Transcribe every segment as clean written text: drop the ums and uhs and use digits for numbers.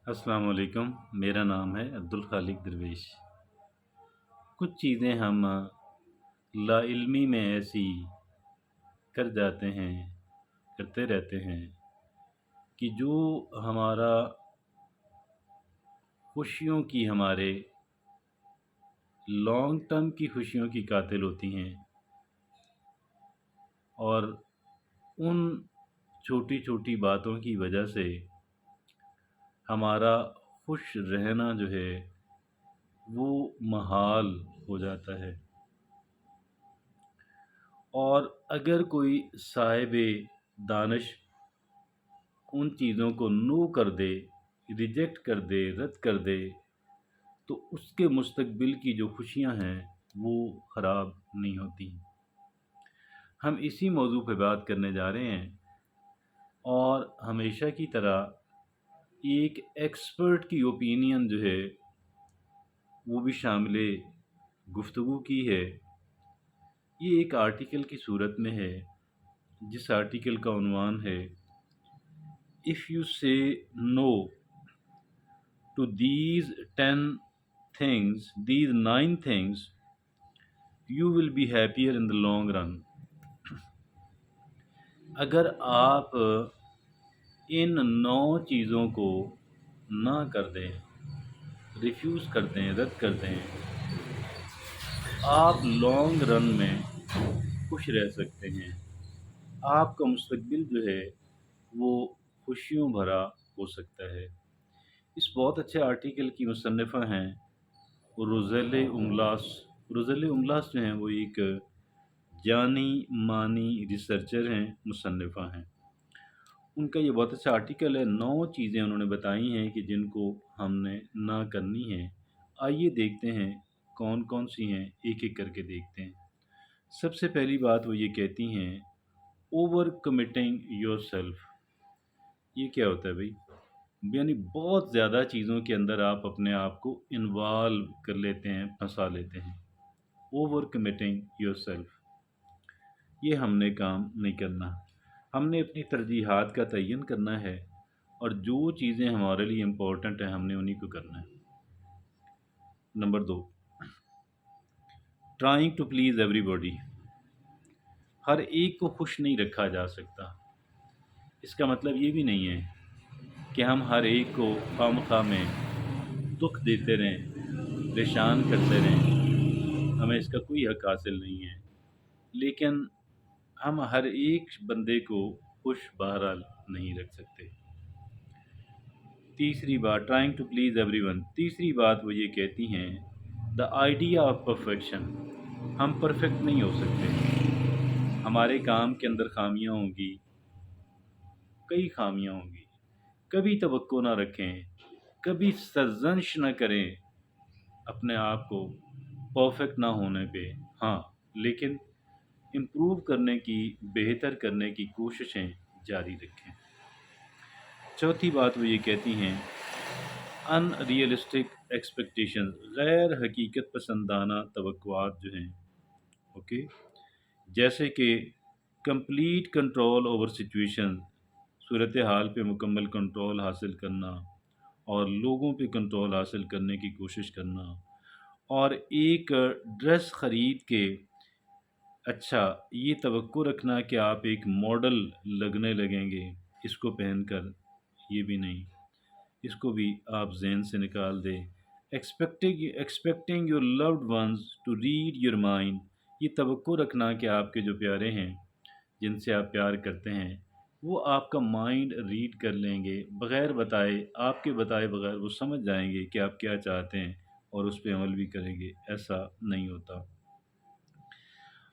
السلام علیکم، میرا نام ہے عبدالخالق درویش۔ کچھ چیزیں ہم لا علمی میں ایسی کر جاتے ہیں، کرتے رہتے ہیں کہ جو ہمارا خوشیوں کی، ہمارے لانگ ٹرم کی خوشیوں کی قاتل ہوتی ہیں، اور ان چھوٹی چھوٹی باتوں کی وجہ سے ہمارا خوش رہنا جو ہے وہ محال ہو جاتا ہے۔ اور اگر کوئی صاحب دانش ان چیزوں کو نو کر دے، ریجیکٹ کر دے، رد کر دے، تو اس کے مستقبل کی جو خوشیاں ہیں وہ خراب نہیں ہوتی۔ ہم اسی موضوع پہ بات کرنے جا رہے ہیں، اور ہمیشہ کی طرح ایک ایکسپرٹ کی اوپینین جو ہے وہ بھی شامل گفتگو کی ہے۔ یہ ایک آرٹیکل کی صورت میں ہے، جس آرٹیکل کا عنوان ہے "If you say no to these 10 things, these 9 things, you will be happier in the long run"۔ اگر آپ ان 9 چیزوں کو نہ کر دیں، ریفیوز کر دیں، رد کر دیں، آپ لانگ رن میں خوش رہ سکتے ہیں۔ آپ کا مستقبل جو ہے وہ خوشیوں بھرا ہو سکتا ہے۔ اس بہت اچھے آرٹیکل کی مصنفہ ہیں روزیل انگلاس۔ روزیل انگلاس جو ہیں وہ ایک جانی مانی ریسرچر ہیں، مصنفہ ہیں۔ ان کا یہ بہت اچھا آرٹیکل ہے، 9 چیزیں انہوں نے بتائی ہیں کہ جن کو ہم نے نہ کرنی ہے۔ آئیے دیکھتے ہیں کون کون سی ہیں، ایک ایک کر کے دیکھتے ہیں۔ سب سے پہلی بات وہ یہ کہتی ہیں، اوور کمٹنگ یور سیلف۔ یہ کیا ہوتا ہے بھائی؟ یعنی بہت زیادہ چیزوں کے اندر آپ اپنے آپ کو انوالو کر لیتے ہیں، پھنسا لیتے ہیں۔ اوور کمٹنگ یور سیلف، یہ ہم نے کام نہیں کرنا۔ ہم نے اپنی ترجیحات کا تعین کرنا ہے، اور جو چیزیں ہمارے لیے امپورٹنٹ ہیں ہم نے انہی کو کرنا ہے۔ Number 2، trying to please everybody. ہر ایک کو خوش نہیں رکھا جا سکتا۔ اس کا مطلب یہ بھی نہیں ہے کہ ہم ہر ایک کو خواہ میں دکھ دیتے رہیں، پریشان کرتے رہیں، ہمیں اس کا کوئی حق حاصل نہیں ہے، لیکن ہم ہر ایک بندے کو خوش بہرحال نہیں رکھ سکتے۔ تیسری بات، trying to please everyone. تیسری بات وہ یہ کہتی ہیں، دا آئیڈیا آف پرفیکشن۔ ہم پرفیکٹ نہیں ہو سکتے، ہمارے کام کے اندر خامیاں ہوں گی، کئی خامیاں ہوں گی۔ کبھی توقع نہ رکھیں، کبھی سرزنش نہ کریں اپنے آپ کو پرفیکٹ نہ ہونے پہ، ہاں لیکن امپروو کرنے کی، بہتر کرنے کی کوششیں جاری رکھیں۔ چوتھی بات وہ یہ کہتی ہیں، ان ریئلسٹک ایکسپیکٹیشن۔ غیر حقیقت پسندانہ توقعات جو ہیں، اوکے، جیسے کہ کمپلیٹ کنٹرول اوور سچویشن، صورتحال پہ مکمل کنٹرول حاصل کرنا، اور لوگوں پہ کنٹرول حاصل کرنے کی کوشش کرنا، اور ایک ڈریس خرید کے اچھا یہ توقع رکھنا کہ آپ ایک ماڈل لگنے لگیں گے اس کو پہن کر، یہ بھی نہیں، اس کو بھی آپ ذہن سے نکال دیں۔ Expecting your loved ones to read your mind. یہ توقع رکھنا کہ آپ کے جو پیارے ہیں، جن سے آپ پیار کرتے ہیں، وہ آپ کا مائنڈ ریڈ کر لیں گے، بغیر بتائے، آپ کے بتائے بغیر وہ سمجھ جائیں گے کہ آپ کیا چاہتے ہیں، اور اس پہ عمل بھی کریں گے۔ ایسا نہیں ہوتا۔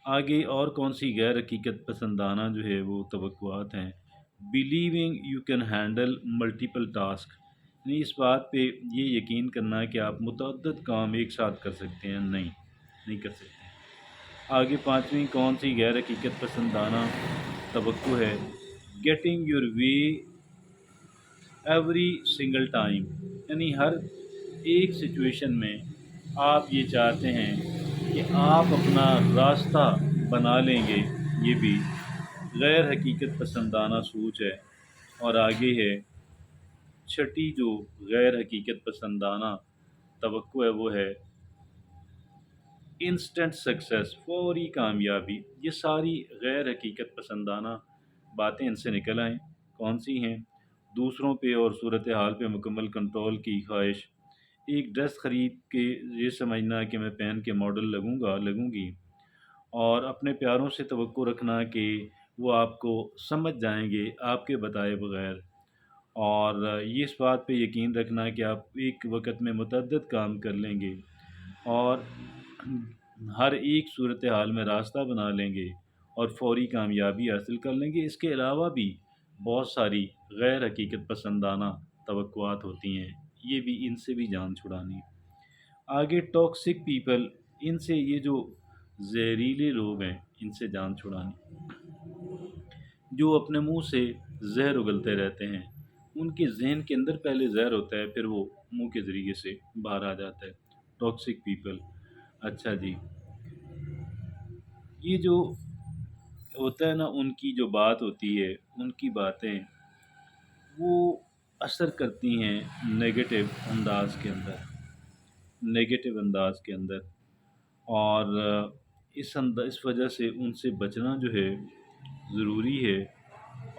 آگے اور کون سی غیر حقیقت پسندانہ جو ہے وہ توقعات ہیں، believing you can handle multiple task. یعنی اس بات پہ یہ یقین کرنا کہ آپ متعدد کام ایک ساتھ کر سکتے ہیں، نہیں کر سکتے۔ آگے پانچویں کون سی غیر حقیقت پسندانہ توقع ہے، getting your way every single time. یعنی ہر ایک سچویشن میں آپ یہ چاہتے ہیں کہ آپ اپنا راستہ بنا لیں گے، یہ بھی غیر حقیقت پسندانہ سوچ ہے۔ اور آگے ہے چھٹی جو غیر حقیقت پسندانہ توقع ہے وہ ہے انسٹنٹ سکسیس، فوری کامیابی۔ یہ ساری غیر حقیقت پسندانہ باتیں ان سے نکل آئیں۔ کون سی ہیں؟ دوسروں پہ اور صورتحال پہ مکمل کنٹرول کی خواہش، ایک ڈریس خرید کے یہ سمجھنا کہ میں پہن کے ماڈل لگوں گی، اور اپنے پیاروں سے توقع رکھنا کہ وہ آپ کو سمجھ جائیں گے آپ کے بتائے بغیر، اور یہ اس بات پہ یقین رکھنا کہ آپ ایک وقت میں متعدد کام کر لیں گے اور ہر ایک صورتحال میں راستہ بنا لیں گے اور فوری کامیابی حاصل کر لیں گے۔ اس کے علاوہ بھی بہت ساری غیر حقیقت پسندانہ توقعات ہوتی ہیں، یہ بھی ان سے بھی جان چھڑانی۔ آگے ٹاکسک پیپل، ان سے یہ جو زہریلے لوگ ہیں ان سے جان چھڑانی، جو اپنے منہ سے زہر اگلتے رہتے ہیں۔ ان کے ذہن کے اندر پہلے زہر ہوتا ہے، پھر وہ منہ کے ذریعے سے باہر آ جاتا ہے۔ ٹاکسک پیپل، اچھا جی، یہ جو ہوتا ہے نا، ان کی جو بات ہوتی ہے، ان کی باتیں وہ اثر کرتی ہیں نگیٹو انداز کے اندر، نگیٹو انداز کے اندر، اور اس وجہ سے ان سے بچنا جو ہے ضروری ہے۔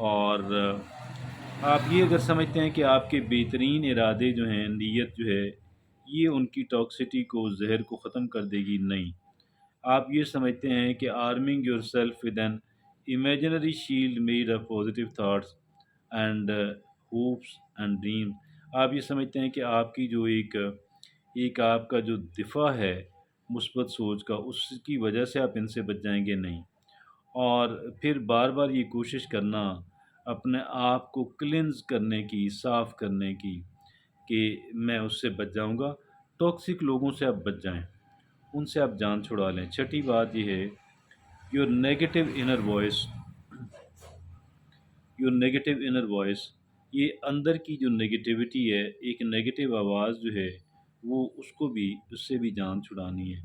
اور آپ یہ اگر سمجھتے ہیں کہ آپ کے بہترین ارادے جو ہیں، نیت جو ہے، یہ ان کی ٹاکسٹی کو، زہر کو ختم کر دے گی، نہیں۔ آپ یہ سمجھتے ہیں کہ آرمنگ your self with an imaginary shield made of positive thoughts and hopes and dream, آپ یہ سمجھتے ہیں کہ آپ کی جو ایک آپ کا جو دفاع ہے مثبت سوچ کا، اس کی وجہ سے آپ ان سے بچ جائیں گے، نہیں۔ اور پھر بار بار یہ کوشش کرنا اپنے آپ کو کلینز کرنے کی، صاف کرنے کی، کہ میں اس سے بچ جاؤں گا۔ ٹاکسک لوگوں سے آپ بچ جائیں، ان سے آپ جان چھڑا لیں۔ چھٹی بات یہ ہے، your negative inner voice, your negative inner voice, یہ اندر کی جو نگیٹیوٹی ہے، ایک نیگیٹو آواز جو ہے، وہ اس سے بھی جان چھڑانی ہے۔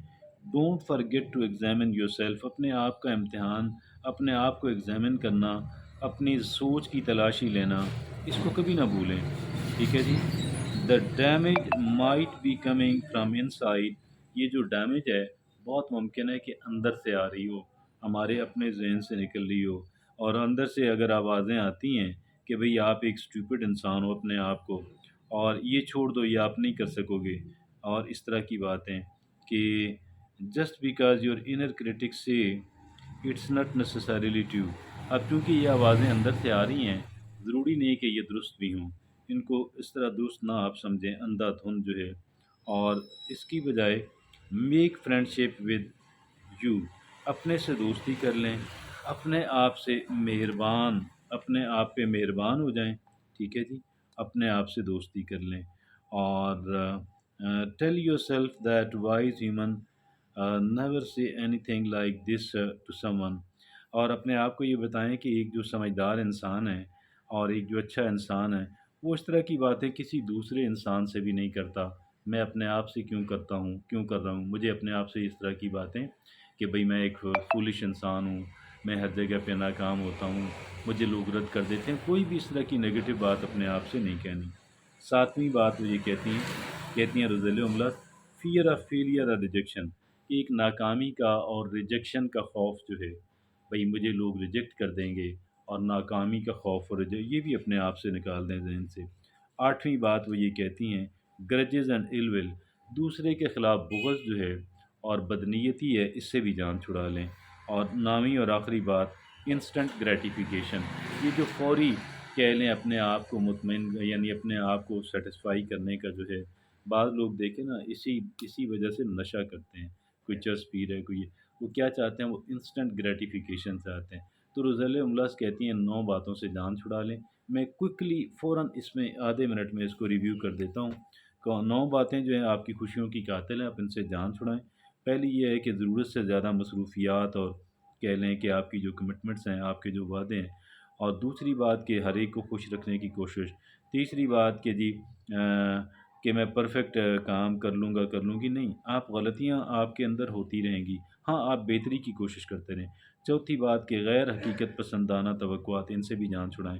Don't forget to examine yourself, اپنے آپ کا امتحان، اپنے آپ کو ایگزامن کرنا، اپنی سوچ کی تلاشی لینا، اس کو کبھی نہ بھولیں، ٹھیک ہے جی۔ The damage might be coming from inside, یہ جو ڈیمیج ہے بہت ممکن ہے کہ اندر سے آ رہی ہو، ہمارے اپنے ذہن سے نکل رہی ہو، اور اندر سے اگر آوازیں آتی ہیں کہ بھئی آپ ایک اسٹوپڈ انسان ہو اپنے آپ کو، اور یہ چھوڑ دو، یہ آپ نہیں کر سکو گے، اور اس طرح کی باتیں، کہ just because your inner Currituck سے اٹس ناٹ نیسسریلی ٹرو، اب چونکہ یہ آوازیں اندر سے آ رہی ہیں، ضروری نہیں کہ یہ درست بھی ہوں، ان کو اس طرح درست نہ آپ سمجھیں، اندھا دھند جو ہے۔ اور اس کی بجائے make friend ship with you, اپنے سے دوستی کر لیں، اپنے آپ سے مہربان، اپنے آپ پہ مہربان ہو جائیں، ٹھیک ہے جی، اپنے آپ سے دوستی کر لیں۔ اور tell yourself that wise human never say anything like this to someone, اور اپنے آپ کو یہ بتائیں کہ ایک جو سمجھدار انسان ہے اور ایک جو اچھا انسان ہے، وہ اس طرح کی باتیں کسی دوسرے انسان سے بھی نہیں کرتا، میں اپنے آپ سے کیوں کر رہا ہوں، مجھے اپنے آپ سے اس طرح کی باتیں کہ بھئی میں ایک فولش انسان ہوں، میں ہر جگہ پہ ناکام ہوتا ہوں، مجھے لوگ رد کر دیتے ہیں، کوئی بھی اس طرح کی نگیٹو بات اپنے آپ سے نہیں کہنی۔ ساتویں بات وہ یہ کہتی ہیں روزیل املاس، فیئر آف فیلئر اور ریجیکشن، ایک ناکامی کا اور ریجیکشن کا خوف جو ہے، بھئی مجھے لوگ ریجیکٹ کر دیں گے، اور ناکامی کا خوف اور یہ بھی اپنے آپ سے نکال دیں ذہن سے۔ آٹھویں بات وہ یہ کہتی ہیں، گرجز اینڈ ایل ول، دوسرے کے خلاف بغض جو ہے اور بدنیتی ہے، اس سے بھی جان چھڑا لیں۔ اور نویں اور آخری بات، انسٹنٹ گریٹیفیکیشن، یہ جو فوری کہہ لیں اپنے آپ کو مطمئن، یعنی اپنے آپ کو سیٹسفائی کرنے کا جو ہے، بعض لوگ دیکھیں نا اسی وجہ سے نشہ کرتے ہیں، کوئی چرس پی رہے، کوئی وہ کیا چاہتے ہیں، وہ انسٹنٹ گریٹیفیکیشن چاہتے ہیں۔ تو روزیل املاس کہتی ہیں 9 باتوں سے جان چھڑا لیں۔ میں کوئکلی فوراً اس میں آدھے منٹ میں اس کو ریویو کر دیتا ہوں کہ 9 باتیں جو ہیں آپ کی خوشیوں کی قاتل ہیں، آپ ان سے جان چھڑائیں۔ پہلی یہ ہے کہ ضرورت سے زیادہ مصروفیات، اور کہہ لیں کہ آپ کی جو کمٹمنٹس ہیں، آپ کے جو وعدے ہیں، اور دوسری بات کہ ہر ایک کو خوش رکھنے کی کوشش، تیسری بات کہ جی کہ میں پرفیکٹ کام کر لوں گی، نہیں، آپ غلطیاں آپ کے اندر ہوتی رہیں گی، ہاں آپ بہتری کی کوشش کرتے رہیں۔ چوتھی بات کہ غیر حقیقت پسندانہ توقعات، ان سے بھی جان چھڑائیں۔